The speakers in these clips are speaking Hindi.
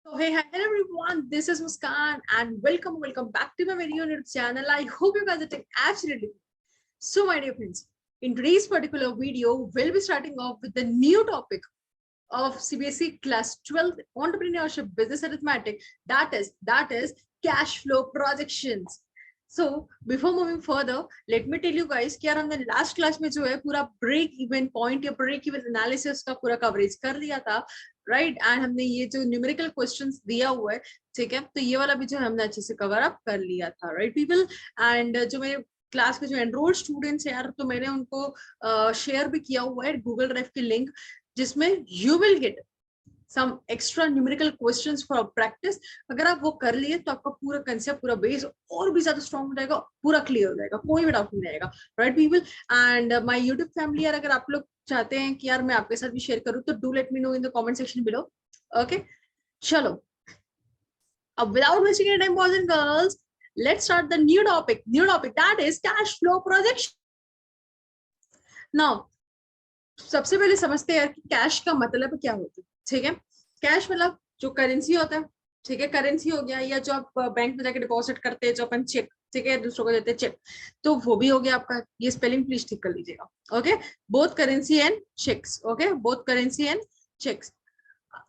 So hey, hi, hello everyone. This is Muskan and welcome back to my video on YouTube channel. I hope you guys are doing absolutely well. So my dear friends, in today's particular video, we'll be starting off with the new topic of CBSE class 12 entrepreneurship business arithmetic. That is cash flow projections. So before moving further, let me tell you guys कि यार हमने लास्ट क्लास में जो है पूरा ब्रेक इवन पॉइंट या ब्रेक इवन एनालिसिस का पूरा कवरेज कर लिया था, राइट एंड हमने ये जो न्यूमेरिकल क्वेश्चंस दिया हुआ है, ठीक है, तो ये वाला भी जो हमने अच्छे से कवर अप कर लिया था, राइट पीपल। एंड जो मेरे क्लास के जो एनरोल्ड स्टूडेंट्स हैं यार, तो मैंने उनको शेयर भी किया हुआ है गूगल ड्राइव की लिंक, जिसमें you will get some extra numerical questions for practice. अगर आप वो कर लिए तो आपका पूरा कंसेप्ट, पूरा बेस और भी ज्यादा स्ट्रॉन्ग हो जाएगा, पूरा क्लियर हो जाएगा, कोई भी डाउट नहीं रहेगा, right people. And my YouTube family यार, अगर आप लोग चाहते हैं कि यार मैं आपके साथ भी शेयर करूं तो do let me know in the comment section below. Okay, चलो अब without wasting any time boys and girls, let's start the new topic that is cash flow projection. Now सबसे पहले समझते हैं कि कैश का मतलब क्या होता है, ठीक है। कैश मतलब जो करेंसी होता है, ठीक है, करेंसी हो गया, या जो आप बैंक में जाके डिपॉजिट करते हैं, जो अपन चेक, ठीक है, दूसरों को देते हैं चेक, तो वो भी हो गया आपका। ये स्पेलिंग प्लीज ठीक कर लीजिएगा, okay. Both currency and cheques, okay, both currency and cheques.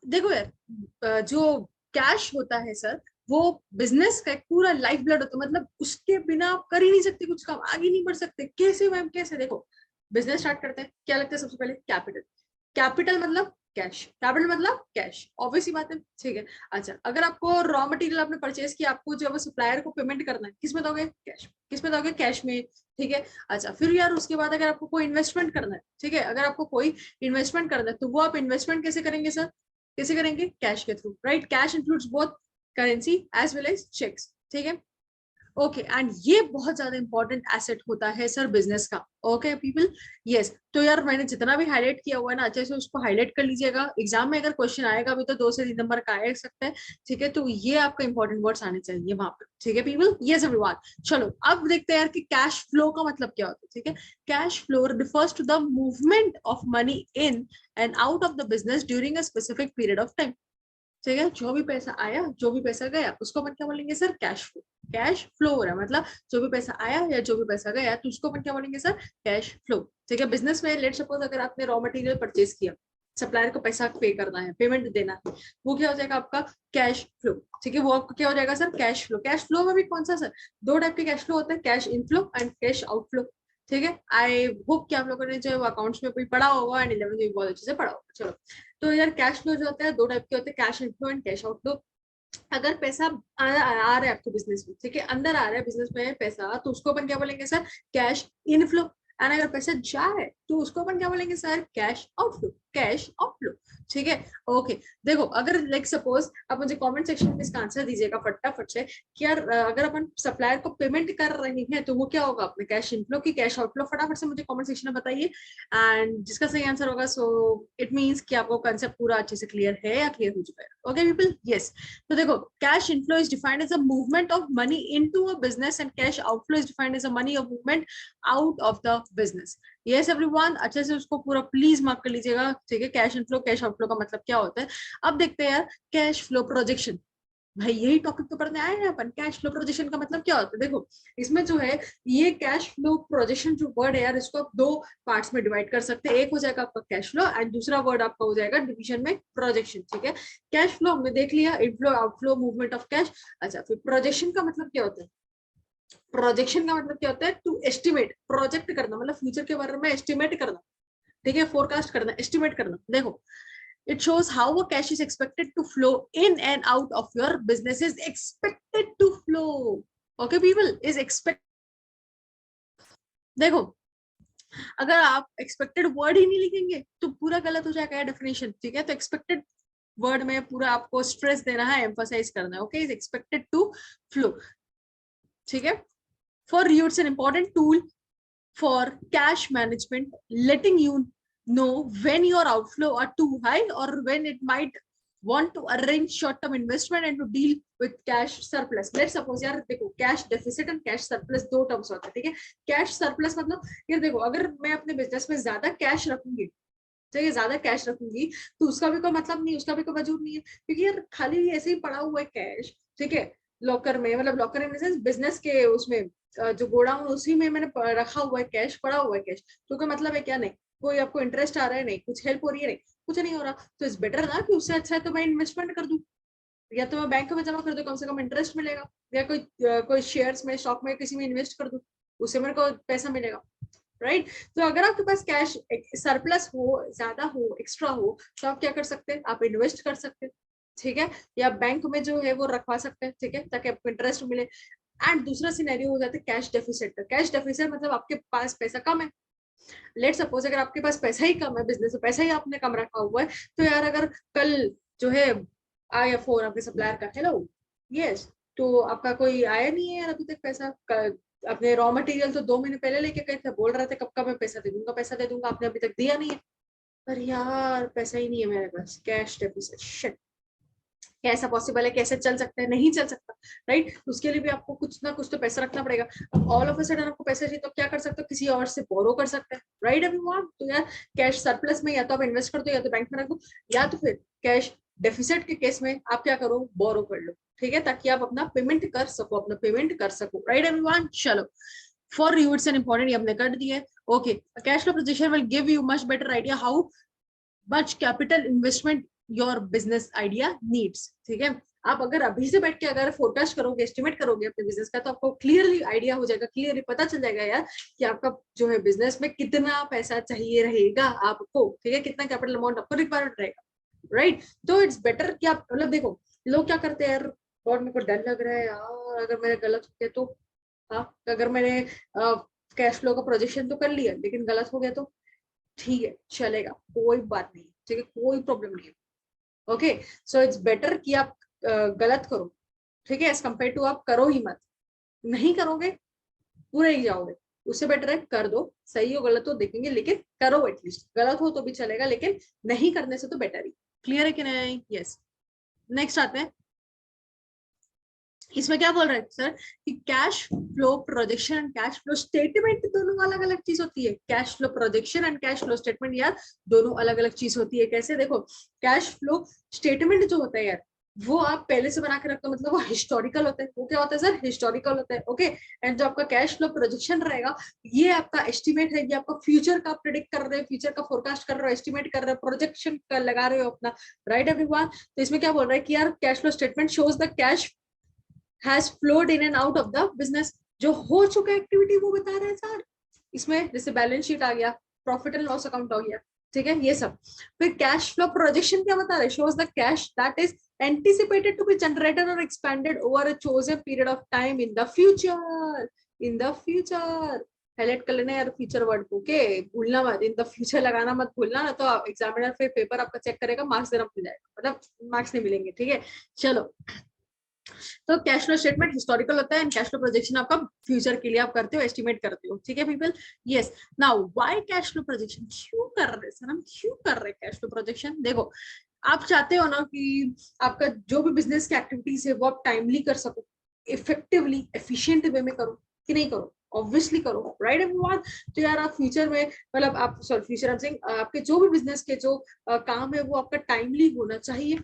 देखो यार, जो कैश होता है सर, वो बिजनेस का एक पूरा लाइफ ब्लड होता है, मतलब उसके बिना आप कर ही नहीं सकते कुछ काम, आगे नहीं बढ़ सकते। कैसे मैम, कैसे? देखो, बिजनेस स्टार्ट करते हैं, क्या लगता है सबसे पहले? कैपिटल। कैपिटल मतलब कैश, कैपिटल मतलब कैश, ऑब्वियस ही बात है, ठीक है। अच्छा, अगर आपको रॉ मटेरियल आपने परचेज किया, आपको जब सप्लायर को पेमेंट करना है, किस में दोगे? कैश। किस में दोगे? कैश में, ठीक है। अच्छा, फिर यार उसके बाद अगर आपको कोई इन्वेस्टमेंट करना है, ठीक है, अगर आपको कोई इन्वेस्टमेंट करना है, तो वो आप इन्वेस्टमेंट कैसे करेंगे सर? कैसे करेंगे? कैश के through, right. Cash includes both currency as well as cheques, ठीक है। ओके, एंड ये बहुत ज्यादा इंपॉर्टेंट एसेट होता है सर बिजनेस का, ओके पीपल, यस। तो यार मैंने जितना भी हाईलाइट किया हुआ है ना, अच्छे से उसको हाईलाइट कर लीजिएगा। एग्जाम में अगर क्वेश्चन आएगा भी तो 2 से 3 नंबर का आ सकता है, ठीक है। तो ये आपका इंपॉर्टेंट वर्ड्स आने चाहिए वहां पर, ठीक है पीपल, यस एवरीवन। चलो अब देखते हैं यार कि कैश फ्लो का मतलब क्या होता है, ठीक है। Cash flow refers to the movement of money in and out of the business during a specific period of time, ठीक है। जो भी पैसा आया, जो भी पैसा गया, उसको अपन क्या बोलेंगे sir? Cash flow. Cash flow हो रहा है मतलब जो भी पैसा आया या जो भी पैसा गया, तो उसको अपन क्या बोलेंगे सर? कैश फ्लो, ठीक है। बिजनेस में लेट सपोज अगर आपने रॉ मटेरियल परचेज किया, सप्लायर को पैसा पे करना है, पेमेंट देना है, वो क्या हो जाएगा आपका? कैश फ्लो, ठीक है। वो आपका क्या हो जाएगा sir? Cash flow. Cash flow में भी कौन सा सर? 2 टाइप के कैश फ्लो होते हैं, cash inflow and cash outflow, ठीक है। आई होप कि आप लोगों ने जो अकाउंट्स में भी पढ़ा होगा एंड 11th में बहुत अच्छे से पढ़ा होगा। चलो, तो यार कैश फ्लो जो होता है 2 टाइप के होते हैं, cash inflow and cash outflow. अगर पैसा आ रहा है आपको बिजनेस में, ठीक है, अंदर आ रहा है बिजनेस में पैसा, तो उसको अपन क्या बोलेंगे सर? Cash inflow. एंड अगर पैसा जा रहा है तो उसको अपन क्या बोलेंगे sir? Cash outflow, cash outflow, ठीक है। ओके, देखो अगर लाइक सपोज आप मुझे कमेंट सेक्शन में इसका आंसर दीजिएगा फटाफट से कि यार अगर अपन सप्लायर को पेमेंट कर रहे हैं तो वो क्या होगा अपने? कैश इनफ्लो की कैश आउटफ्लो? फटाफट से मुझे कमेंट सेक्शन में बताइए, एंड जिसका सही आंसर होगा सो इट मींस कि आपको कंसेप्ट पूरा अच्छे से क्लियर है या क्लियर हो चुका है। Okay people, yes. तो देखो, cash inflow is defined as a movement of money into a business and cash outflow is defined as a money of movement out of the business. Yes everyone, अच्छे से उसको पूरा प्लीज मार्क कर लीजिएगा, ठीक है। कैश इनफ्लो, कैश आउटफ्लो का मतलब क्या होता है। अब देखते हैं यार कैश फ्लो प्रोजेक्शन। भाई यही टॉपिक तो पढ़ने आए हैं अपन। कैश फ्लो प्रोजेक्शन का मतलब क्या होता है? देखो, इसमें जो है ये कैश फ्लो प्रोजेक्शन जो वर्ड है यार, इसको आप 2 पार्ट्स में डिवाइड कर सकते हैं। एक हो जाएगा आपका कैश फ्लो एंड दूसरा वर्ड आपका हो जाएगा डिवीजन में प्रोजेक्शन, ठीक है। कैश फ्लो हमने देख लिया, inflow outflow movement of cash. अच्छा, फिर प्रोजेक्शन का मतलब क्या होता है? प्रोजेक्शन का मतलब क्या होता है? टू एस्टिमेट, प्रोजेक्ट करना मतलब फ्यूचर के बारे में एस्टिमेट करना, ठीक है, फोरकास्ट करना, एस्टिमेट करना। देखो, it shows how a cash is expected to flow in and out of your business, is expected to flow, okay people, is expect। देखो, अगर आप एक्सपेक्टेड वर्ड ही नहीं लिखेंगे तो पूरा गलत हो जाएगा डेफिनेशन, ठीक है। तो एक्सपेक्टेड वर्ड में पूरा आपको स्ट्रेस देना है, एम्फसाइज करना है, okay, is expected to flow, ठीक है। For you it's an important tool for cash management, letting you know when your outflow are too high or when it might want to arrange short-term investment and to deal with cash surplus. Let's suppose यार देखो, cash deficit and cash surplus 2 terms होता है, ठीक है। cash surplus मतलब यार देखो, अगर मैं अपने बिजनेस में ज्यादा कैश रखूंगी, ठीक है, ज्यादा कैश रखूंगी तो उसका भी कोई मतलब नहीं, उसका भी कोई वजूद नहीं है, क्योंकि यार खाली ऐसे ही पड़ा हुआ है कैश, ठीक है, लॉकर में, मतलब locker in the sense business के उसमें जो गोडाउन उसी में मैंने रखा हुआ है कैश, पड़ा हुआ है कैश, तो कोई मतलब है क्या? नहीं। कोई आपको इंटरेस्ट आ रहा है? नहीं। कुछ हेल्प हो रही है? नहीं। कुछ नहीं हो रहा, तो इट्स बेटर ना कि उससे अच्छा है तो मैं इन्वेस्टमेंट कर दूं, या तो मैं बैंक में जमा कर दूं, कम से कम इंटरेस्ट मिलेगा, या कोई शेयर्स में, स्टॉक में, किसी में इन्वेस्ट कर दूं, उससे मेरे को पैसा मिलेगा, राइट। तो अगर आपके पास कैश सरप्लस हो, ज्यादा हो, एक्स्ट्रा हो, तो आप क्या कर सकते हैं? आप इन्वेस्ट कर सकते हैं, ठीक है, या बैंक में जो है वो रखवा सकते हैं, ठीक है, ताकि आपको इंटरेस्ट मिले। एंड दूसरा सिनेरियो हो जाता है कैश डेफिसिट का। कैश डेफिसिट मतलब आपके पास पैसा कम है। लेट सपोज अगर आपके पास पैसा ही कम है, बिजनेस में पैसा ही आपने कम रखा हुआ है, तो यार अगर कल जो है आया फोन आपके सप्लायर का, हेलो, यस, तो आपका कोई आया नहीं है यार अभी तक पैसा, अपने रॉ मटेरियल तो 2 महीने पहले लेके गए थे, बोल रहे थे कब का मैं पैसा दे दूंगा, पैसा दे दूंगा, आपने अभी तक दिया नहीं है। पर यार पैसा ही नहीं है मेरे पास, कैश डेफिसिट, शिट, कैसा पॉसिबल है? कैसे चल सकता है? नहीं चल सकता, राइट। उसके लिए भी आपको कुछ ना कुछ तो पैसा रखना पड़ेगा। अब ऑल ऑफ अ सडन आपको पैसा चाहिए तो क्या कर सकते हो? किसी और से बोरो कर सकते हैं, राइट एवरीवन। तो यार कैश सरप्लस में या तो आप इन्वेस्ट कर दो, या तो बैंक में रख दो, या तो फिर कैश डेफिसिट के केस में आप क्या करो? बोरो कर लो, ठीक है, ताकि आप अपना पेमेंट कर सको, अपना पेमेंट कर सको, राइट एवरीवन। चलो, for you it's an important, ये हमने कर दिया है। Okay, cash flow projection will give you much better idea how much capital investment your business idea needs, ठीक है। आप अगर अभी से बैठ के अगर फोरकास्ट करोगे, एस्टिमेट करोगे अपने बिजनेस का, तो आपको क्लियरली आइडिया हो जाएगा, क्लियरली पता चल जाएगा यार कि आपका जो है बिजनेस में कितना पैसा चाहिए रहेगा आपको, ठीक है, कितना कैपिटल अमाउंट आपको रिक्वायर्ड रहेगा, राइट। तो इट्स बेटर कि आप, मतलब देखो, लोग क्या करते हैं यार, और मेरे को डर लग रहा है यार अगर मेरे गलत हो गया तो, हाँ, अगर मैंने कैश फ्लो का प्रोजेक्शन तो कर लिया लेकिन गलत हो गया तो, ठीक है, चलेगा, कोई बात नहीं, ठीक है, कोई प्रॉब्लम नहीं है। ओके, सो इट्स बेटर कि आप गलत करो, ठीक है, एज कम्पेयर टू आप करो ही मत। नहीं करोगे पूरे ही जाओगे, उससे बेटर है कर दो, सही हो गलत हो देखेंगे, लेकिन करो, एटलीस्ट गलत हो तो भी चलेगा, लेकिन नहीं करने से तो बेटर ही। क्लियर है कि नहीं? यस। नेक्स्ट आते हैं, इसमें क्या बोल रहे हैं सर कि cash flow projection and cash flow statement दोनों अलग अलग चीज होती है। Cash flow projection and cash flow statement यार दोनों अलग अलग चीज होती है। कैसे? देखो, कैश फ्लो स्टेटमेंट जो होता है यार, वो आप पहले से बना के रखते हो, मतलब वो हिस्टोरिकल होता है। वो क्या होता है सर? हिस्टोरिकल होता है, ओके। एंड जो आपका कैश फ्लो प्रोजेक्शन रहेगा, ये आपका एस्टिमेट है, ये आपका फ्यूचर का प्रेडिक्ट कर रहे हो, फ्यूचर का फोरकास्ट कर रहे हो, एस्टिमेट कर रहे हो, प्रोजेक्शन कर लगा रहे हो अपना, राइट एवरीवन। तो इसमें क्या बोल रहा है कि यार cash flow statement shows the cash has flowed in and out of the business. जो हो चुका एक्टिविटी वो बता रहे हैं सर। इसमें जैसे बैलेंस शीट आ गया, प्रॉफिट एंड लॉस अकाउंट आ गया, ठीक है, ये सब। फिर कैश फ्लो प्रोजेक्शन क्या बता रहे? Shows the cash that is anticipated to be generated or expanded over a chosen period of time in the future, in the future। Highlight कर लेना यार फ्यूचर वर्ड को, ओके, भूलना मत, इन द फ्यूचर लगाना मत भूलना, ना तो एग्जामिनर फिर पेपर आपका चेक करेगा, मार्क्स देना भूल जाएगा, मतलब मार्क्स नहीं मिलेंगे, ठीक है। चलो, तो कैश फ्लो स्टेटमेंट हिस्टोरिकल होता है एंड कैश फ्लो प्रोजेक्शन आपका फ्यूचर के लिए आप करते हो, एस्टिमेट करते हो, ठीक है people. Yes, now why cash flow projection? क्यों कर रहे हैं सर हम, क्यों कर रहे हैं कैश फ्लो प्रोजेक्शन? देखो, आप चाहते हो ना कि आपका जो भी बिजनेस की एक्टिविटीज है वो आप टाइमली कर सको, इफेक्टिवली एफिशिएंट वे में करो, कि नहीं करो? ऑब्वियसली करो, राइट एवरीवन। तो यार आप फ्यूचर में, मतलब आप, sorry future, I am saying, आपके जो भी बिजनेस के जो काम है वो आपका टाइमली होना चाहिए,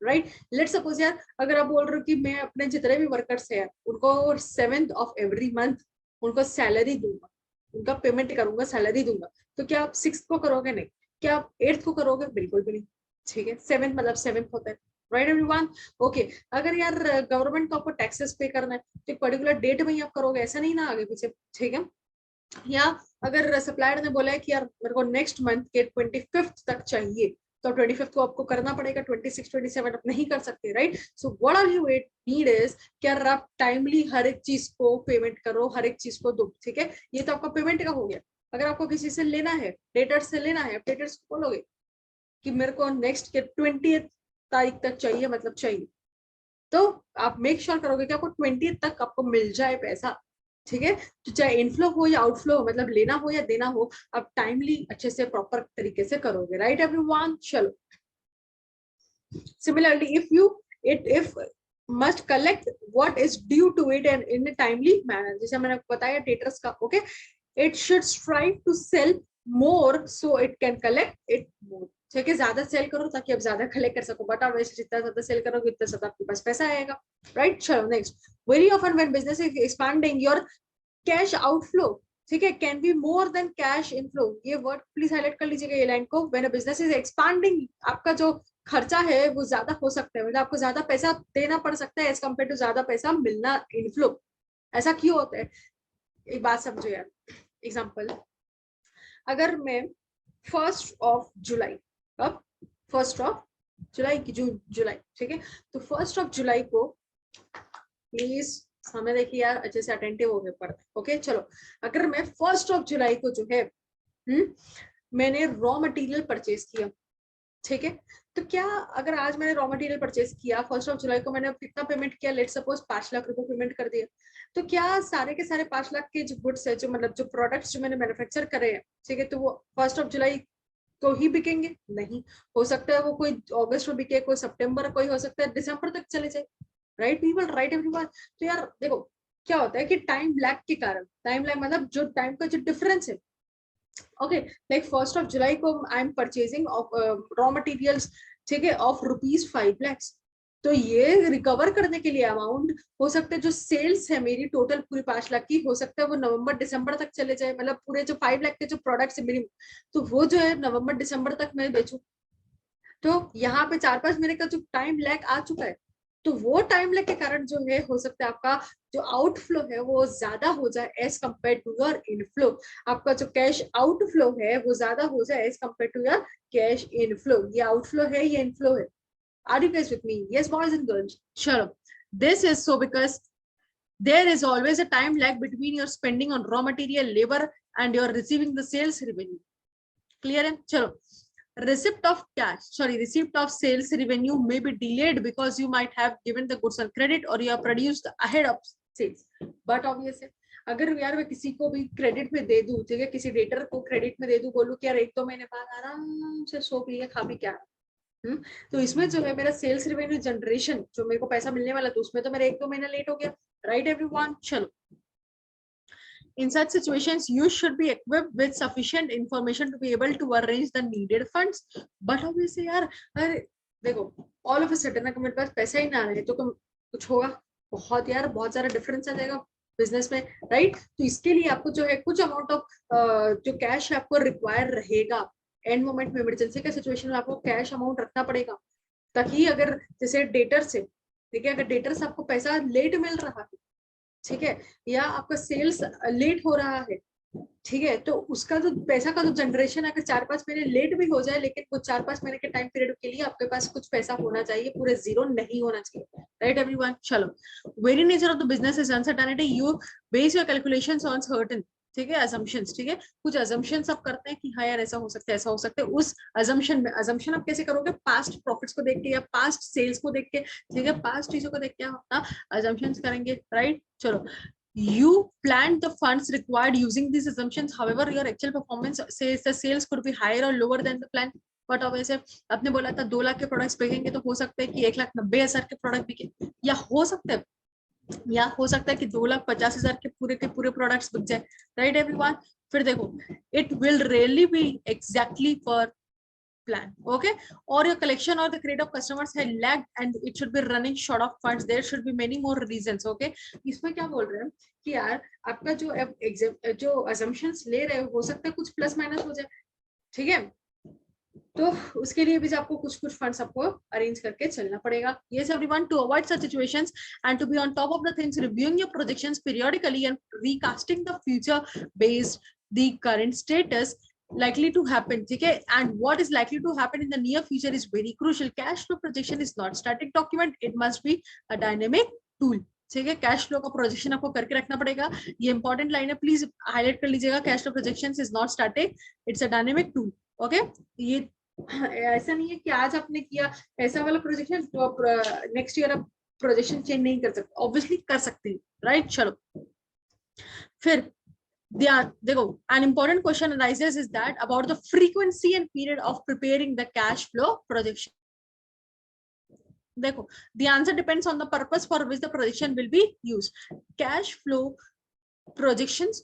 राइट। लेट सपोज यार अगर आप बोल रहे हो कि मैं अपने जितने भी वर्कर्स हैं उनको 7th ऑफ एवरी मंथ उनको सैलरी दूंगा, उनका पेमेंट करूंगा, सैलरी दूंगा, तो क्या आप 6th को करोगे? नहीं। क्या आप 8th को करोगे? बिल्कुल भी नहीं, ठीक है। 7th मतलब 7th होता है, राइट एवरीवन। ओके, अगर यार गवर्नमेंट को आपको टैक्सेस पे करना है तो एक पर्टिकुलर डेट में ही आप करोगे, ऐसा नहीं ना आगे पीछे, ठीक है। या अगर सप्लायर ने बोला है कि यार मेरे को नेक्स्ट मंथ के 25th तक चाहिए, तो 25th को आपको करना पड़ेगा, 26 27 आप नहीं कर सकते, right. So what are you need is कि यार आप टाइमली हर एक चीज को पेमेंट करो, हर एक चीज को दो, ठीक है। ये तो आपका पेमेंट का हो गया। अगर आपको किसी से लेना है, डेटर्स से लेना है, डेटर्स को बोलोगे कि मेरे को नेक्स्ट के 20th तारीख तक चाहिए, मतलब चाहिए, तो आप मेक श्योर करोगे कि आपको 20th तक आपको मिल जाए पैसा, ठीक है। तो चाहे इनफ्लो हो या आउटफ्लो हो, मतलब लेना हो या देना हो, आप टाइमली अच्छे से प्रॉपर तरीके से करोगे, राइट एवरीवन। चलो, similarly if must collect what is due to it and in a timely manner, जैसे मैंने बताया डेटर्स का, okay, it should strive to sell more so it can collect it more. ठीक है, ज्यादा सेल करो ताकि आप ज्यादा कलेक्ट कर सको, बट आप वैसे जितना ज्यादा सेल करोगे उतना ज्यादा आपके पास पैसा आएगा, राइट? चलो next, very often when business is expanding your cash outflow, ठीक है, can be more than cash inflow. ये वर्ड प्लीज हाईलाइट कर लीजिएगा ये लाइन को। When a business is expanding, आपका जो खर्चा है वो ज्यादा हो सकता है, मतलब आपको ज्यादा पैसा देना पड़ सकता है एज कम्पेयर टू ज्यादा पैसा मिलना इनफ्लो। ऐसा क्यों होता है? एक बात समझो यार, एग्जाम्पल, अगर मैं 1 जुलाई, अब 1 जुलाई की जुलाई, ठीक है, तो 1 जुलाई को प्लीज समय देखिए यार, अच्छे से अटेंटिव हो गए पर, ओके चलो, अगर मैं 1 जुलाई को जो है मैंने रॉ मटेरियल परचेज किया, ठीक है, तो क्या अगर आज मैंने रॉ मटेरियल परचेज किया 1 जुलाई को, मैंने कितना पेमेंट किया, लेट सपोज 5 लाख रुपए पेमेंट कर दिया, तो क्या सारे के सारे 5 लाख के जो गुड्स है, जो मतलब जो प्रोडक्ट्स जो मैंने मैन्युफैक्चर करे हैं, ठीक है, तो वो 1 जुलाई को ही बिकेंगे? नहीं, हो सकता है वो कोई अगस्त में बिके, कोई सितंबर, कोई हो सकता है दिसंबर तक चले जाए, राइट पीपल, राइट एवरीवन। तो यार देखो क्या होता है कि टाइम लैग के कारण, टाइम लैग मतलब जो टाइम का जो डिफरेंस है, ओके, लाइक 1 जुलाई को I am purchasing of raw materials, ठीक है, ऑफ ₹5 लाख, तो ये रिकवर करने के लिए अमाउंट हो सकता है जो सेल्स है मेरी टोटल पूरी 5 लाख की, हो सकता है वो नवंबर दिसंबर तक चले जाए, मतलब पूरे जो 5 लाख के जो प्रोडक्ट्स है मेरी, तो वो जो है नवंबर दिसंबर तक मैं बेचूं, तो यहाँ पे 4-5 महीने का जो टाइम लैग आ चुका है, तो वो टाइम लैग के कारण जो है हो सकता है आपका जो आउटफ्लो है वो ज्यादा हो जाए as compare to your inflow, आपका जो कैश आउटफ्लो है वो ज्यादा हो जाए as compare to your cash inflow. ये आउटफ्लो है, ये इनफ्लो है। Are you guys with me? Yes boys and girls, चलो, this is so because there is always a time lag between your spending on raw material, labor and your receiving the sales revenue. Clear है? चलो, receipt of cash, sorry, receipt of sales revenue may be delayed because you might have given the goods on credit or you have produced ahead of sales, but obviously अगर यार मैं किसी को भी क्रेडिट में दे दूं, ठीक है, किसी डेटर को क्रेडिट में दे दूं, बोलूं कि यार 1-2 महीने बाद आराम से सो पी के खा पी क्या, तो इसमें जो है मेरा सेल्स रेवेन्यू जनरेशन, जो मेरे को पैसा मिलने वाला, तो उसमें तो मेरा 1-2 महीना लेट हो गया, राइट एवरीवन? चलो, in such situations you should be equipped with sufficient information to be able to arrange the needed funds, but obviously यार, अरे देखो, all of a sudden अगर मेरे पास पैसा ही ना रहे तो कुछ होगा, बहुत यार बहुत सारा डिफरेंस आ जाएगा बिजनेस में, राइट? तो इसके लिए आपको जो है कुछ अमाउंट ऑफ जो कैश है आपको रिक्वायर रहेगा, एंड मोमेंट में इमरजेंसी के सिचुएशन में आपको कैश अमाउंट रखना पड़ेगा, ताकि अगर जैसे डेटर से, ठीक है, अगर डेटर से आपको पैसा लेट मिल रहा है, ठीक है, या आपका सेल्स लेट हो रहा है, ठीक है, तो उसका जो पैसा का जो जनरेशन अगर 4-5 महीने लेट भी हो जाए, लेकिन वो 4-5 महीने के टाइम पीरियड के लिए आपके पास कुछ पैसा होना चाहिए, पूरे जीरो नहीं होना चाहिए, राइट एवरीवन? चलो, very nature of the business is uncertainty, you base your calculations on certain, ठीक है, असम्पशंस, ठीक है, कुछ असम्पशंस आप करते हैं कि हाँ यार ऐसा हो सकता है, ऐसा हो सकता है, उस असम्पशन में, असम्पशन आप कैसे करोगे? पास्ट प्रॉफिट्स को देख के या पास्ट सेल्स को देख के, ठीक है, पास्ट चीजों को देख के हम अपना असम्पशंस करेंगे, राइट? चलो, you planned the funds required using these assumptions, however your actual performance says the sales could be higher or lower than the plan, but अब ऐसे आपने बोला था 2 लाख के प्रोडक्ट्स बिकेंगे, तो हो सकता है कि 1,90,000 के प्रोडक्ट बिके, या हो सकता है कि 2,50,000 के पूरे प्रोडक्ट्स बिक जाए, राइट एवरीवन? फिर देखो, it will really be exactly for plan, okay, or your collection or the credit of customers had lagged and it should be running short of funds, there should be many more reasons, okay? इसमें क्या बोल रहे हैं कि यार आपका जो assumptions ले रहे हो सकता है कुछ प्लस माइनस हो जाए, ठीक है, तो उसके लिए भी आपको कुछ फंड्स आपको अरेंज करके चलना पड़ेगा। Yes everyone, to avoid such situations and to be on top of the things, reviewing your projections periodically and recasting the future based the current status likely to happen, ठीक है, and what is likely to happen in the near future is very crucial. Cash flow projection is not static document, it must be a dynamic tool, ठीक है, कैश फ्लो का प्रोजेक्शन आपको करके रखना पड़ेगा, ये इंपॉर्टेंट लाइन है, प्लीज हाईलाइट कर लीजिएगा, cash flow projections is not static, it's a dynamic tool, okay? ये ऐसा नहीं है कि आज आपने किया ऐसा वाला प्रोजेक्शन तो आप नेक्स्ट ईयर आप प्रोजेक्शन चेंज नहीं कर सकते, ऑब्वियसली कर सकते हैं, राइट? चलो, फिर देखो, an important question arises is that about the frequency and period of preparing the cash flow projection. देखो, the answer depends on the purpose for which the projection will be used. Cash flow projections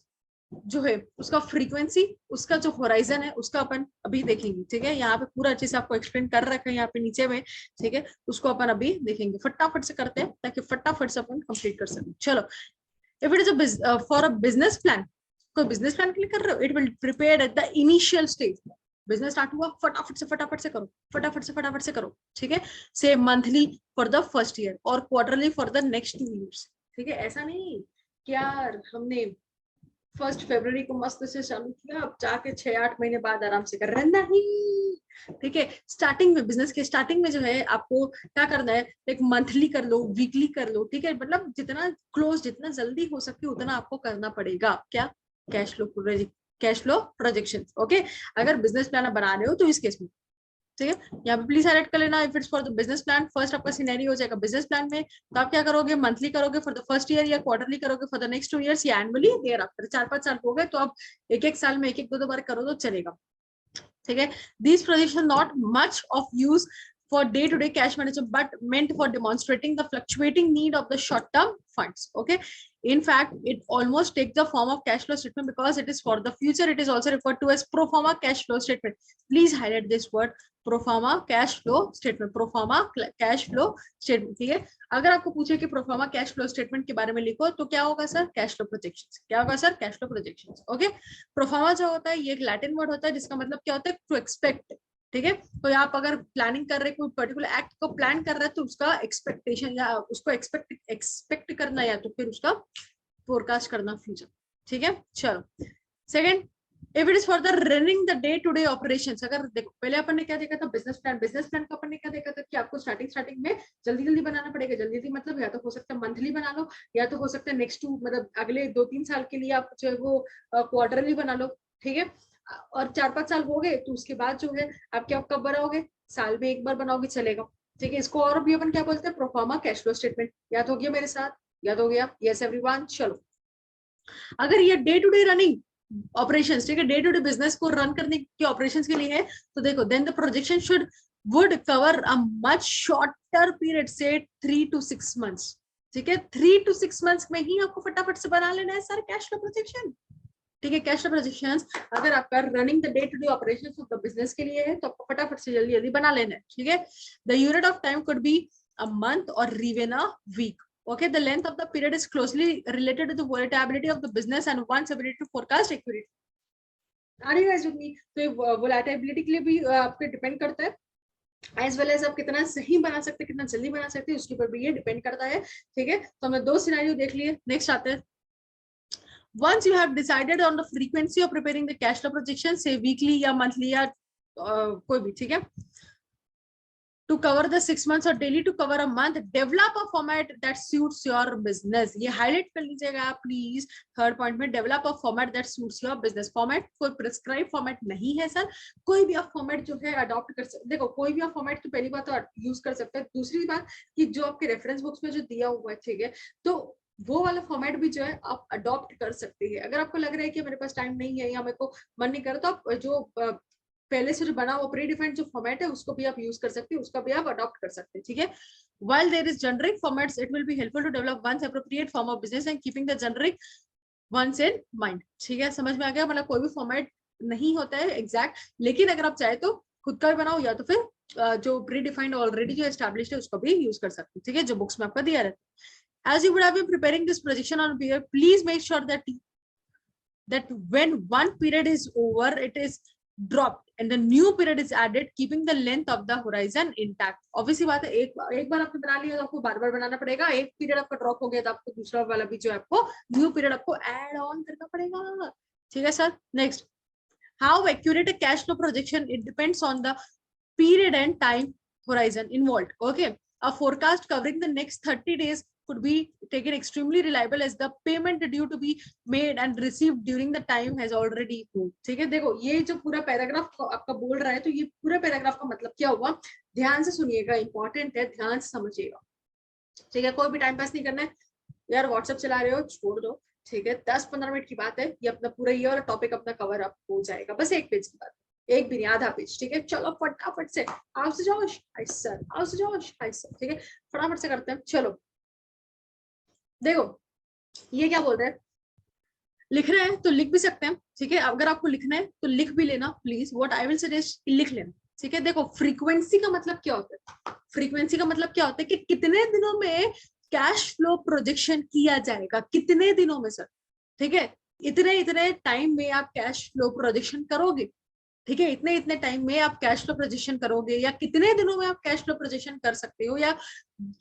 जो है उसका फ्रीक्वेंसी, उसका जो होराइजन है उसका अपन अभी देखेंगे, ठीक है। यहाँ पे पूरा अच्छे से आपको एक्सप्लेन कर रखा है यहाँ पे नीचे में, ठीक है। उसको अपन अभी देखेंगे, फटाफट से करते हैं ताकि फटाफट से अपन कंप्लीट कर सकें। चलो, if it is for a business plan, कोई बिजनेस प्लान के लिए कर रहे हो, it will prepare at the initial stage. Business start हुआ, फटाफट से करो, फटाफट से करो, ठीक है। से monthly for the first year और quarterly for the next 2 years, ठीक है। ऐसा नहीं कि यार हमने 1 फरवरी को मस्त से चालू किया, अब जाके 6-8 महीने बाद आराम से कर रहे हैं, नहीं, ठीक है। स्टार्टिंग में, बिजनेस के स्टार्टिंग में जो है आपको क्या करना है, एक मंथली कर लो, वीकली कर लो, ठीक है। मतलब जितना क्लोज, जितना जल्दी हो सके उतना आपको करना पड़ेगा। क्या? Cash flow, cash flow projection, okay. अगर बिजनेस प्लान बना रहे हो तो इस केस में, ठीक है। यहाँ पे प्लीज हाईलाइट कर लेना, if it's for the business plan, first आपका सिनेरियो हो जाएगा बिजनेस प्लान में, तो आप क्या करोगे, मंथली करोगे फॉर द फर्स्ट ईयर, या क्वार्टरली करोगे फॉर द नेक्स्ट 2 ईयर्स, या एनुअली देयर आफ्टर। 4-5 साल हो गए तो आप एक साल में एक 2 बार करो तो चलेगा, ठीक है। These projections not much of use for day-to-day cash management, but meant for demonstrating the fluctuating need of the short-term funds. Okay. In fact, it almost takes the form of cash flow statement because it is for the future. It is also referred to as pro forma cash flow statement. Please highlight this word, pro forma cash flow statement. Pro forma cash flow statement. ठीक है। अगर आपको पूछे कि pro forma cash flow statement के बारे में लिखो तो क्या होगा सर? Cash flow projections. क्या होगा sir? Cash flow projections. Okay. Proforma जो होता है ये एक लैटिन वर्ड होता है जिसका मतलब क्या होता है? टू एक्सपेक्ट, ठीक है। तो आप अगर प्लानिंग कर रहे, कोई पर्टिकुलर एक्ट को प्लान कर रहे हैं तो उसका एक्सपेक्टेशन या उसको एक्सपेक्ट करना या तो फिर उसका फोरकास्ट करना फ्यूचर, ठीक है। चलो, second, if it is for the running the day to day operations. अगर देखो पहले अपन ने क्या देखा था, बिजनेस प्लान। बिजनेस प्लान का अपन ने क्या देखा था कि आपको स्टार्टिंग में जल्दी बनाना पड़ेगा। जल्दी मतलब या तो हो सकता है मंथली बना लो, या तो हो सकता है नेक्स्ट 2 मतलब अगले 2-3 साल के लिए आप जो है वो क्वार्टरली बना लो, ठीक है। और 4-5 साल हो गए तो उसके बाद जो है आप क्या कब बनाओगे, साल में एक बार बनाओगे, चलेगा, ठीक है। इसको और भी अपन क्या बोलते हैं, प्रोफार्मा कैश फ्लो स्टेटमेंट। याद हो गया मेरे साथ? याद हो गया? Yes everyone. चलो, अगर ये day to day running operations, ठीक है, डे टू डे बिजनेस को रन करने के ऑपरेशंस के लिए है तो देखो, then the projection should would cover a much shorter period, से 3 to 6 months, ठीक है। 3 to 6 months में ही आपको फटाफट से बना लेना है सर कैश फ्लो प्रोजेक्शन, ठीक है। कैश फ्लो प्रोजेक्शंस अगर आपका running the day to day operations of the business के लिए है तो आपको फटाफट से जल्दी बना लेना है, ठीक है। The unit of time could be a month और even a week. Okay, the length of the period is closely related to the volatility of the business and one's ability to forecast accurately. Are you guys with me? तो ये volatility के लिए भी आपके डिपेंड करता है, एज वेल एज आप कितना सही बना सकते हैं, कितना जल्दी बना सकते हैं, उसके ऊपर भी ये डिपेंड करता है, ठीक है। तो हमने 2 सिनेरियो देख लिए, नेक्स्ट आते हैं। Once you have decided on the frequency of preparing the cash flow projection, say weekly या monthly या कोई भी, ठीक है, to cover the 6 months or daily to cover a month, develop a format that suits your business. ये highlight कर लीजिएगा आप प्लीज, थर्ड पॉइंट में, develop a format that suits your business. Format कोई प्रिस्क्राइब फॉर्मेट नहीं है सर, कोई भी आप फॉर्मेट जो है अडॉप्ट कर सकते। देखो कोई भी आप फॉर्मेट तो पहली बात तो यूज कर सकते हैं, दूसरी बात कि जो आपके रेफरेंस बुक्स में जो दिया हुआ है, ठीक है, तो वो वाला फॉर्मेट भी जो है आप अडॉप्ट कर सकते हैं। अगर आपको लग रहा है कि मेरे पास टाइम नहीं है या मेरे को मन नहीं कर रहा, तो आप जो पहले से जो बना वो प्री डिफाइंड जो फॉर्मेट है उसको भी आप यूज कर सकते हैं, उसका भी आप अडॉप्ट कर सकते हैं, ठीक है। While there is generic formats, it will be helpful to develop one's appropriate form of business and keeping the generic ones in mind. ठीक है, समझ में आ गया? मतलब कोई भी फॉर्मेट नहीं होता है एग्जैक्ट, लेकिन अगर आप चाहे तो खुद का भी बनाओ या तो फिर जो प्री डिफाइंड ऑलरेडी जो एस्टैब्लिश्ड है उसको भी यूज कर सकते हैं, ठीक है, जो बुक्स में आपका दिया रहता है। As you would have been preparing this projection on paper, please make sure that when one period is over, it is dropped and the new period is added, keeping the length of the horizon intact. Obviously बात है, एक बार आपने बना लिया तो आपको बार बार बनाना पड़ेगा। एक पीरियड आपका ड्रॉप हो गया तो आपको दूसरा वाला भी जो है आपको न्यू पीरियड आपको ऐड ऑन करना पड़ेगा, ठीक है sir. Next, how accurate a cash flow projection, it depends on the period and time horizon involved. Okay, a forecast covering the next 30 days could be taken extremely reliable as the payment due to be made and received during the time has already moved. ठीक है, देखो ये जो पूरा पैराग्राफ आपका बोल रहा है तो ये पूरा पैराग्राफ का मतलब क्या हुआ, ध्यान से सुनिएगा, इंपॉर्टेंट है, ध्यान से समझिएगा, ठीक है। कोई भी टाइम पास नहीं करना है यार, व्हाट्सएप चला रहे हो छोड़ दो, ठीक है, 10-15 मिनट की बात है, ये अपना पूरा ये और टॉपिक अपना कवर अप हो जाएगा, बस एक पेज की बात, एक भी नहीं, आधा पेज, ठीक है। चलो फटाफट से, आओ से जाओ सर, आओ से जाओ सर, ठीक है, फटाफट से करते हैं। चलो देखो ये क्या बोल रहे हैं, लिख रहे हैं तो लिख भी सकते हैं, ठीक है। अगर आपको लिखना है तो लिख भी लेना please, what I will suggest लिख लेना, ठीक है। देखो फ्रीक्वेंसी का मतलब क्या होता है, फ्रीक्वेंसी का मतलब क्या होता है कि कितने दिनों में कैश फ्लो प्रोजेक्शन किया जाएगा, कितने दिनों में सर, ठीक है। इतने इतने टाइम में आप कैश फ्लो प्रोजेक्शन करोगे, ठीक है। इतने इतने टाइम में आप कैश फ्लो प्रोजेक्शन करोगे, या कितने दिनों में आप कैश फ्लो प्रोजेक्शन कर सकते हो या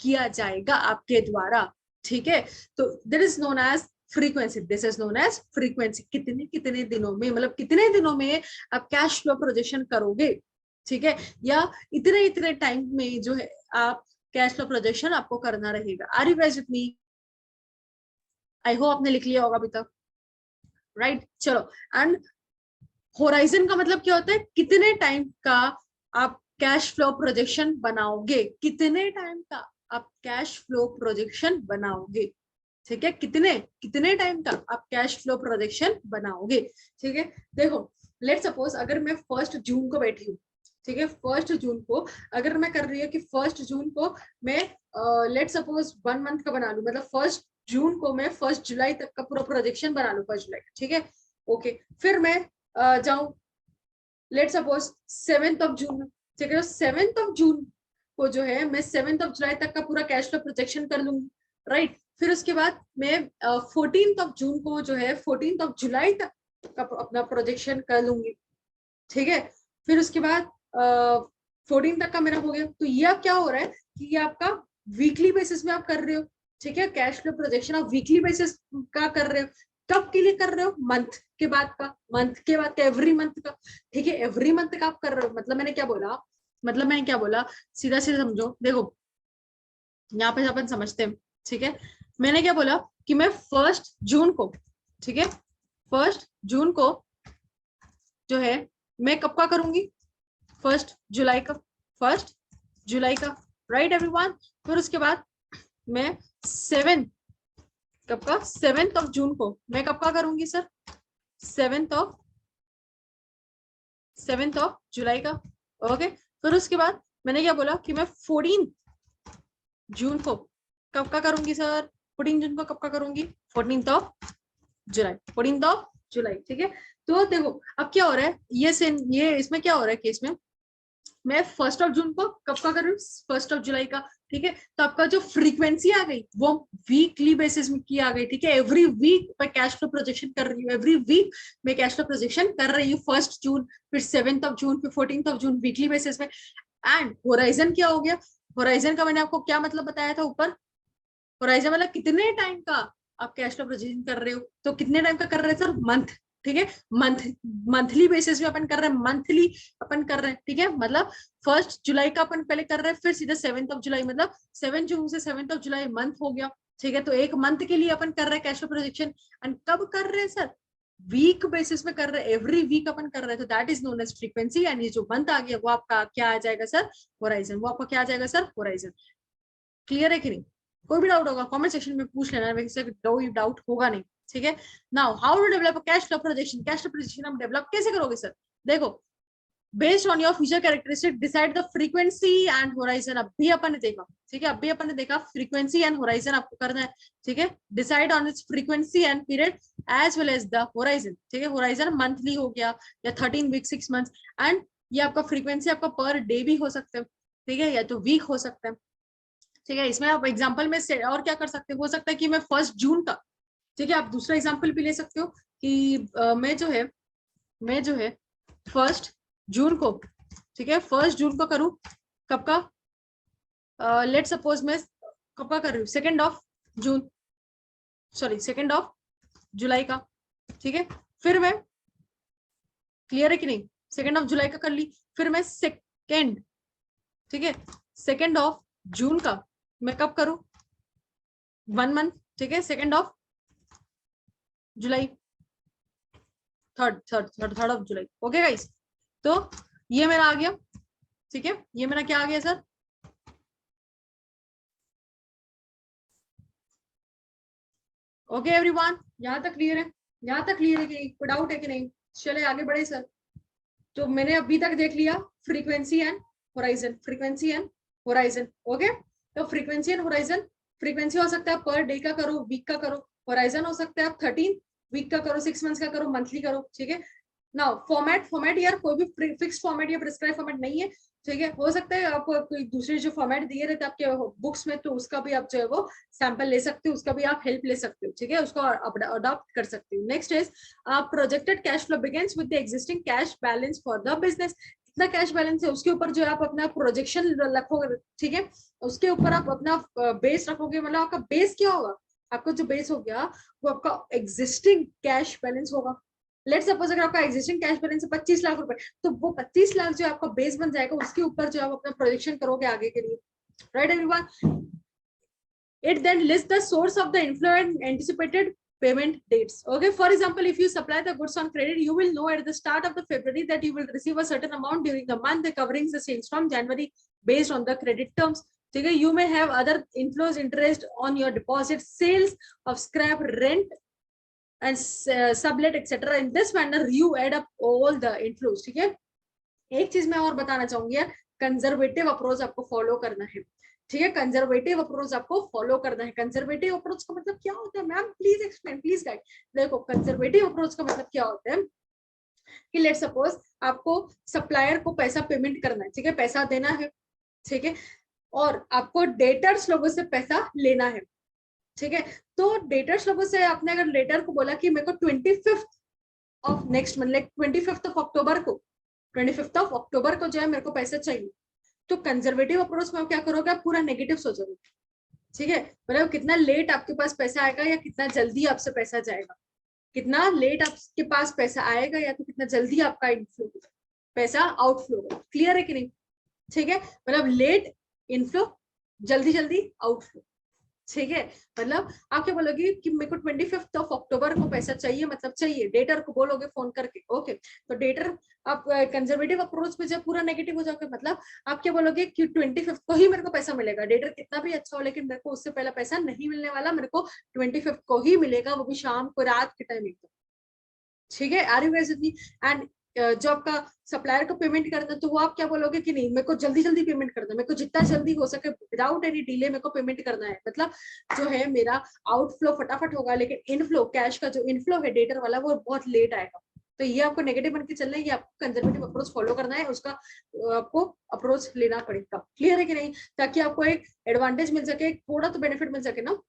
किया जाएगा आपके द्वारा, ठीक है। तो this is known as frequency, this is known as frequency. कितने कितने दिनों में, मतलब कितने दिनों में आप कैश फ्लो प्रोजेक्शन करोगे, ठीक है, या इतने इतने टाइम में जो है आप कैश फ्लो प्रोजेक्शन आपको करना रहेगा। Are you guys with me? I hope आपने लिख लिया होगा अभी तक, राइट चलो। एंड होराइजन का मतलब क्या होता है, कितने टाइम का आप कैश फ्लो प्रोजेक्शन बनाओगे, कितने टाइम का आप कैश फ्लो प्रोजेक्शन बनाओगे, ठीक है। कितने कितने टाइम का आप कैश फ्लो प्रोजेक्शन बनाओगे, ठीक है। देखो लेट सपोज अगर मैं 1 जून को बैठी हूँ, ठीक है, 1 जून को अगर मैं कर रही हूँ कि 1 जून को मैं लेट सपोज 1 मंथ का बना लू, मतलब 1 जून को मैं 1 जुलाई तक का पूरा प्रोजेक्शन बना लू, 1 जुलाई, ठीक है। ओके, फिर मैं जाऊं लेट सपोज 7 जून, ठीक है। 7 जून को जो है मैं 7 जुलाई तक का पूरा कैश फ्लो प्रोजेक्शन कर लूंगी, राइट। फिर उसके बाद मैं 14 जून को जो है 14 जुलाई तक का अपना प्रोजेक्शन कर लूंगी, ठीक है। फिर उसके बाद 14 तक का मेरा हो गया। तो ये अब क्या हो रहा है कि ये आपका वीकली बेसिस में आप कर रहे हो, ठीक है। कैश फ्लो प्रोजेक्शन आप वीकली बेसिस का कर रहे हो। कब के लिए कर रहे हो? मंथ के बाद का, मंथ के बाद का, एवरी मंथ का, ठीक है। एवरी मंथ का आप कर रहे हो, मतलब मैंने क्या बोला, मतलब मैंने क्या बोला, सीधा सीधा समझो। देखो यहाँ पे अपन समझते हैं, ठीक है। मैंने क्या बोला कि मैं 1 जून को, ठीक है, 1 जून को जो है मैं कब का करूंगी, 1 जुलाई का, 1 जुलाई का, राइट एवरीवन। फिर उसके बाद मैं 7 कब का, 7 जून को मैं कब का करूंगी सर, 7 जुलाई का, ओके। फिर उसके बाद मैंने क्या बोला कि मैं 14 जून को कब का करूंगी सर, 14 जून को कब का करूंगी, 14 जुलाई, 14 जुलाई, ठीक है। तो देखो अब क्या हो रहा है, ये इसमें क्या हो रहा है केस में, मैं 1 जून को कब का कर रही हूँ, 1 जुलाई का, ठीक है। तो आपका जो फ्रीक्वेंसी आ गई वो वीकली बेसिस में की आ गई, ठीक है। एवरी वीक मैं कैश फ्लो प्रोजेक्शन कर रही हूँ, एवरी वीक मैं कैश फ्लो प्रोजेक्शन कर रही हूँ, 1 जून, फिर 7 जून, फिर 14 जून, वीकली बेसिस में। एंड होराइजन क्या हो गया, होराइजन का मैंने आपको क्या मतलब बताया था ऊपर, होराइजन मतलब कितने टाइम का आप कैश फ्लो प्रोजेक्शन कर रहे हो। तो कितने टाइम का कर रहे हैं सर, मंथ, ठीक है। मंथ, मंथली बेसिस में अपन कर रहे हैं, मंथली अपन कर रहे हैं, ठीक है। मतलब 1 जुलाई का अपन पहले कर रहे हैं, फिर सीधे 7 जुलाई, मतलब 7 जून से 7 जुलाई मंथ हो गया, ठीक है। तो एक मंथ के लिए अपन कर रहे हैं कैश फ्लो प्रोजेक्शन। एंड कब कर रहे हैं सर, वीक बेसिस में कर रहे हैं, एवरी वीक अपन कर रहे हैं। तो that is known as frequency. And ये जो मंथ आ गया वो आपका क्या आ जाएगा सर, होराइजन। वो आपका क्या आ जाएगा सर, होराइजन। क्लियर है कि नहीं? कोई भी डाउट होगा कमेंट सेक्शन में पूछ लेना, वैसे कोई डाउट होगा नहीं, ठीक है। Now how to develop cash flow projection, cash flow projection हम डेवलप कैसे करोगे सर, देखो based on your future characteristic decide the frequency and horizon. अभी अपन ने देखा, ठीक है, अभी अपन ने देखा फ्रीक्वेंसी एंड होराइजन आपको करना है, ठीक है। Decide on its frequency and period as well as the horizon, ठीक है। होराइजन मंथली हो गया या 13 वीक 6 मंथ्स। एंड ये आपका फ्रीक्वेंसी आपका पर डे भी हो सकता है, ठीक है, या तो वीक हो सकता है, ठीक है। इसमें आप एग्जांपल में से और क्या कर सकते हो सकता है कि मैं 1 जून का, ठीक है, आप दूसरा एग्जांपल भी ले सकते हो कि मैं जो है 1 जून को, ठीक है, 1 जून को करूं, कब का, लेट सपोज मैं कब का कर रही हूँ, 2 जून, सॉरी 2 जुलाई का, ठीक है। फिर मैं, क्लियर है कि नहीं, 2 जुलाई का कर ली। फिर मैं सेकेंड, ठीक है, 2 जून का मैं कब करूं, 1 मंथ, ठीक है, 2 July, third of July, okay guys. तो ये मेरा आ गया, ठीक है, ये मेरा क्या आ गया सर, ओके एवरीवन, यहाँ तक क्लियर है, यहाँ तक क्लियर है कि कोई डाउट है कि नहीं? चले आगे बढ़े सर। तो मैंने अभी तक देख लिया frequency and horizon, frequency and horizon, okay. तो फ्रीक्वेंसी एंड होराइजन, फ्रीक्वेंसी हो सकता है पर डे का करो, वीक का करो, होराइजन हो सकता है आप 13 वीक का करो, 6 मंथ्स का करो, मंथली करो, ठीक है। नाउ फॉर्मेट यार कोई भी फिक्स फॉर्मेट या प्रिस्क्राइब फॉर्मेट नहीं है, ठीक है। हो सकता है आपको कोई दूसरे जो फॉर्मेट दिए रहते हैं आपके बुक्स में, तो उसका भी आप जो है वो सैंपल ले सकते हो, उसका भी आप हेल्प ले सकते हो, ठीक है, उसको अडॉप्ट कर सकते हो। Next is projected cash flow begins with the existing cash balance for the business. कितना कैश बैलेंस है उसके ऊपर जो है आप अपना प्रोजेक्शन रखोगे, ठीक है, उसके ऊपर आप अपना बेस रखोगे। मतलब आपका बेस क्या होगा, आपका जो बेस हो गया वो आपका एग्जिस्टिंग कैश बैलेंस होगा। लेट सपोज अगर आपका एग्जिस्टिंग कैश बैलेंस है 25 लाख रुपए, तो वो 25 लाख जो आपका बेस बन जाएगा, उसके ऊपर जो आप अपना प्रोजेक्शन करोगे आगे के लिए, right everyone. It then lists the source of the inflow and anticipated payment dates. Okay, for example, if you supply the goods on credit, you will know at the start of the February that you will receive a certain amount during the month covering the sales from January based on the credit terms. Okay, you may have other inflows, interest on your deposit, sales of scrap, rent and sublet etc. In this manner you add up all the inflows, ठीक है। एक चीज मैं और बताना चाहूंगी यार, कंजर्वेटिव अप्रोच आपको फॉलो करना है, ठीक है, कंजर्वेटिव अप्रोच आपको फॉलो करना है। कंजर्वेटिव अप्रोच का मतलब क्या होता है ma'am, please explain, please guide. देखो कंजर्वेटिव अप्रोच का मतलब क्या होता है कि लेट सपोज आपको सप्लायर को पैसा पेमेंट करना है, ठीक है, पैसा देना है, ठीक है, और आपको डेटर्स लोगों से पैसा लेना है, ठीक है। तो डेटर्स लोगों से आपने अगर लेटर को बोला कि मेरे को 25th of next month, like 25th of October को, 25th ऑफ अक्टूबर को जो है मेरे को पैसा चाहिए, तो कंजर्वेटिव अप्रोच में क्या करोगे, आप पूरा नेगेटिव सोचोगे, ठीक है। मतलब कितना लेट आपके पास पैसा आएगा या कितना जल्दी आपसे पैसा जाएगा, कितना लेट आपके पास पैसा आएगा या तो कितना जल्दी आपका इनफ्लो पैसा आउटफ्लो होगा। क्लियर है कि नहीं, ठीक है। मतलब लेट इनफ्लो, जल्दी जल्दी आउटफ्लो, ठीक है। मतलब आप क्या बोलोगे कि मेरे को 25th ऑफ अक्टूबर को पैसा चाहिए, मतलब चाहिए, डेटर को बोलोगे फोन करके, ओके। तो डेटर आप कंजर्वेटिव अप्रोच में जब पूरा नेगेटिव हो जाओगे, मतलब आप क्या बोलोगे कि 25th को ही मेरे को पैसा मिलेगा, डेटर कितना भी अच्छा हो लेकिन मेरे को उससे पहले पैसा नहीं मिलने वाला, मेरे को 25th को ही मिलेगा, वो भी शाम को, रात के टाइम एकदम, ठीक है। Are you guys with me. And जो आपका सप्लायर को पेमेंट करना है, तो वो आप क्या बोलोगे कि नहीं मेरे को जल्दी जल्दी पेमेंट करना है, मेरे को जितना जल्दी हो सके विदाउट एनी डिले मेरे को पेमेंट करना है। मतलब जो है मेरा आउटफ्लो फटाफट होगा, लेकिन इनफ्लो, कैश का जो इनफ्लो है डेटर वाला, वो बहुत लेट आएगा। तो ये आपको नेगेटिव बन के चलना है, ये आपको कंजर्वेटिव अप्रोच फॉलो करना है, उसका आपको अप्रोच लेना पड़ेगा। क्लियर है कि नहीं, ताकि आपको एक एडवांटेज मिल सके, थोड़ा तो बेनिफिट मिल सके ना।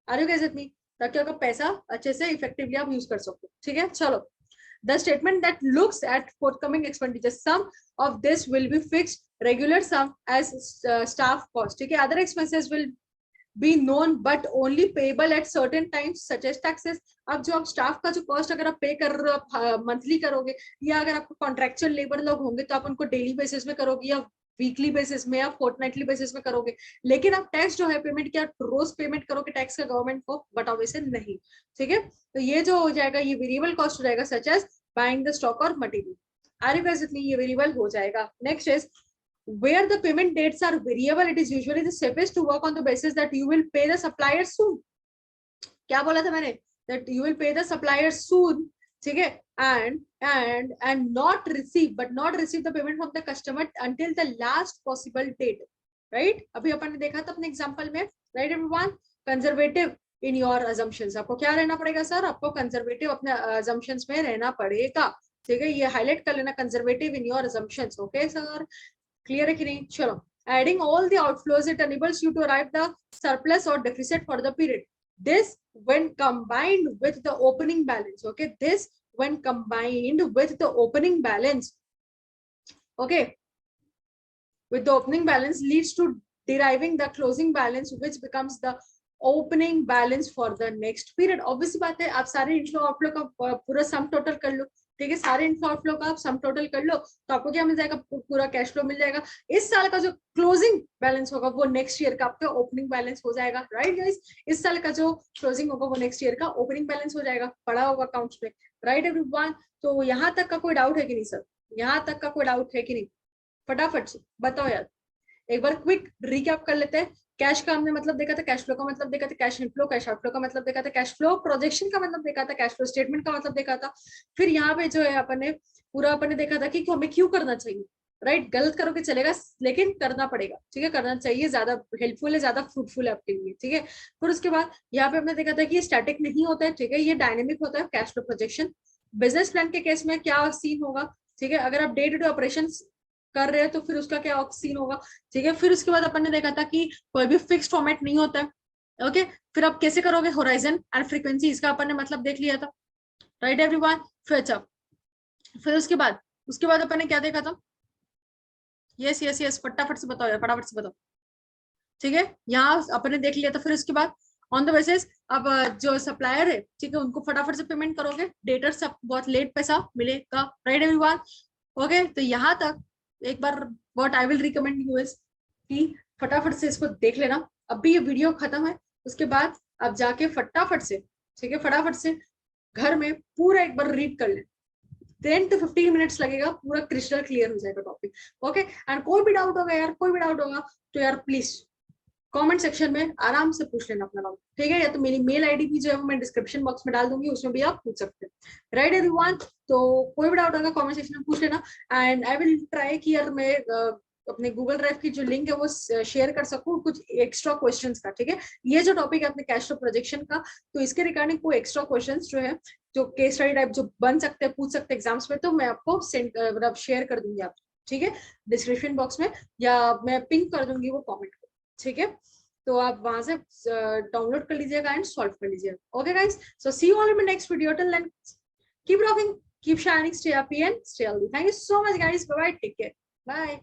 Are you guys with me, ताकि आपका पैसा अच्छे से इफेक्टिवली आप यूज कर सको, ठीक है। चलो, the statement that looks at forthcoming expenditure, some of this will be fixed regular sum as staff cost, ठीक है। other expenses will be known but only payable at certain times such as taxes। अब जो आप स्टाफ का जो कॉस्ट अगर आप पे कर रहे हो, आप मंथली करोगे, या अगर आपको कॉन्ट्रेक्चुअल लेबर लोग होंगे तो आप उनको डेली बेसिस में करोगे, या वीकली बेसिस में या फोर्टनाइटली बेसिस में करोगे। लेकिन आप टैक्स जो है पेमेंट क्या रोज पेमेंट करोगे टैक्स का गवर्नमेंट को, बट वैसे नहीं, ठीक है। तो ये जो हो जाएगा ये वेरिएबल कॉस्ट हो जाएगा, such as buying the stock और material. Are you guys with me, ये वेरिएबल हो जाएगा। Next is where the payment dates are variable, it is usually the safest to work on the basis that you will pay the supplier soon। क्या बोला था मैंने, that you will pay the supplier soon, ठीक है, and not receive the payment from the customer until the last possible date, right। अभी अपन ने देखा था अपने एग्जांपल में, right everyone। Conservative in your assumptions, आपको क्या रहना पड़ेगा सर, आपको कंजर्वेटिव अपने assumptions में रहना पड़ेगा, ठीक है। ये हाईलाइट कर लेना, conservative in your assumptions, okay sir. Clear है कि नहीं, चलो। Adding all the outflows, it enables you to arrive the surplus or deficit for the period. This when combined with the opening balance, okay, this when combined with the opening balance, okay, with the opening balance leads to deriving the closing balance, which becomes the opening balance for the next period। Obviously बात है, आप सारे इनफ्लो आउटफ्लो का पूरा सम टोटल कर लो, ठीक है, सारे इनफ्लो आउटफ्लो का आप सम टोटल कर लो, तो आपको क्या मिल जाएगा, पूरा कैश फ्लो मिल जाएगा। इस साल का जो क्लोजिंग बैलेंस होगा वो नेक्स्ट ईयर का आपका ओपनिंग बैलेंस हो जाएगा, राइट गाइस। इस साल का जो क्लोजिंग होगा वो नेक्स्ट ईयर का ओपनिंग बैलेंस हो जाएगा, पड़ा होगा अकाउंट्स में, राइट एवरीवन। तो यहाँ तक का कोई डाउट है कि नहीं सर, यहाँ तक का कोई डाउट है कि नहीं, फटाफट से बताओ यार। एक बार क्विक रिकैप कर लेते हैं। कैश का हमने मतलब देखा था, कैश फ्लो का मतलब देखा था, कैश इनफ्लो कैश आउटफ्लो का मतलब देखा था, कैश फ्लो प्रोजेक्शन का मतलब देखा था, कैश फ्लो स्टेटमेंट का मतलब देखा था। फिर यहाँ पे जो है अपन ने पूरा देखा था कि हमें क्यों करना चाहिए, राइट, गलत करोगे चलेगा लेकिन करना पड़ेगा, ठीक है, करना चाहिए, ज्यादा हेल्पफुल है, ज्यादा फ्रूटफुल है आपके लिए, ठीक है। फिर उसके बाद यहाँ पे हमने देखा था कि ये स्टैटिक नहीं होता है, ठीक है, ये डायनेमिक होता है cash flow projection. Business plan के केस में क्या सीन होगा, ठीक है, अगर आप डे टू डे ऑपरेशन कर रहे हैं तो फिर उसका क्या सीन होगा, ठीक है। फिर उसके बाद अपन ने देखा था कि कोई भी फिक्स फॉर्मेट नहीं होता है, ओके। फिर आप कैसे करोगे होराइजन एंड फ्रीक्वेंसी, इसका अपन ने मतलब देख लिया था, राइट एवरीवन। फिर अच्छा, फिर उसके बाद अपन ने क्या देखा था, यस यस यस, फटाफट से बताओ यार, फटाफट से बताओ, ठीक है। यहाँ अपन ने देख लिया था। फिर उसके बाद ऑन द बेसिस अब जो सप्लायर है, ठीक है, उनको फटाफट से पेमेंट करोगे, डेटर सब बहुत लेट पैसा मिलेगा, राइट एवरीवन। ओके, तो यहाँ तक एक बार what I will recommend you is कि फटाफट से इसको देख लेना, अभी ये वीडियो खत्म है, उसके बाद आप जाके फटाफट से, ठीक है, फटाफट से घर में पूरा एक बार रीड कर ले, 10 to 15 मिनट्स लगेगा, पूरा क्रिस्टल क्लियर हो जाएगा टॉपिक, ओके। एंड कोई भी डाउट होगा यार, कोई भी डाउट होगा तो यार प्लीज कमेंट सेक्शन में आराम से पूछ लेना अपना डाउट, ठीक है, या तो मेरी मेल आईडी भी जो है वो मैं डिस्क्रिप्शन बॉक्स में डाल दूंगी, उसमें भी आप पूछ सकते हैं, राइट एवरीवन। तो कोई भी डाउट होगा कमेंट सेक्शन में पूछ लेना, एंड आई विल ट्राई कि यार मैं अपने गूगल ड्राइव की जो लिंक है वो शेयर कर सकूं कुछ एक्स्ट्रा क्वेश्चंस का, ठीक है। ये जो टॉपिक है अपने कैश फ्लो प्रोजेक्शन का, तो इसके रिगार्डिंग कोई एक्स्ट्रा क्वेश्चंस जो है, जो केस स्टडी टाइप जो बन सकते हैं, पूछ सकते हैं एग्जाम्स में, तो मैं आपको सेंड मतलब शेयर कर दूंगी आप, ठीक है, डिस्क्रिप्शन बॉक्स में, या मैं पिंक कर दूंगी वो कमेंट को, ठीक है। तो आप वहां से डाउनलोड कर लीजिएगा एंड सॉल्व कर लीजिएगा, okay guys. So see you all in my next video, till then keep rocking, keep shining, stay happy and stay healthy. Thank you so much guys, bye bye, take care, bye.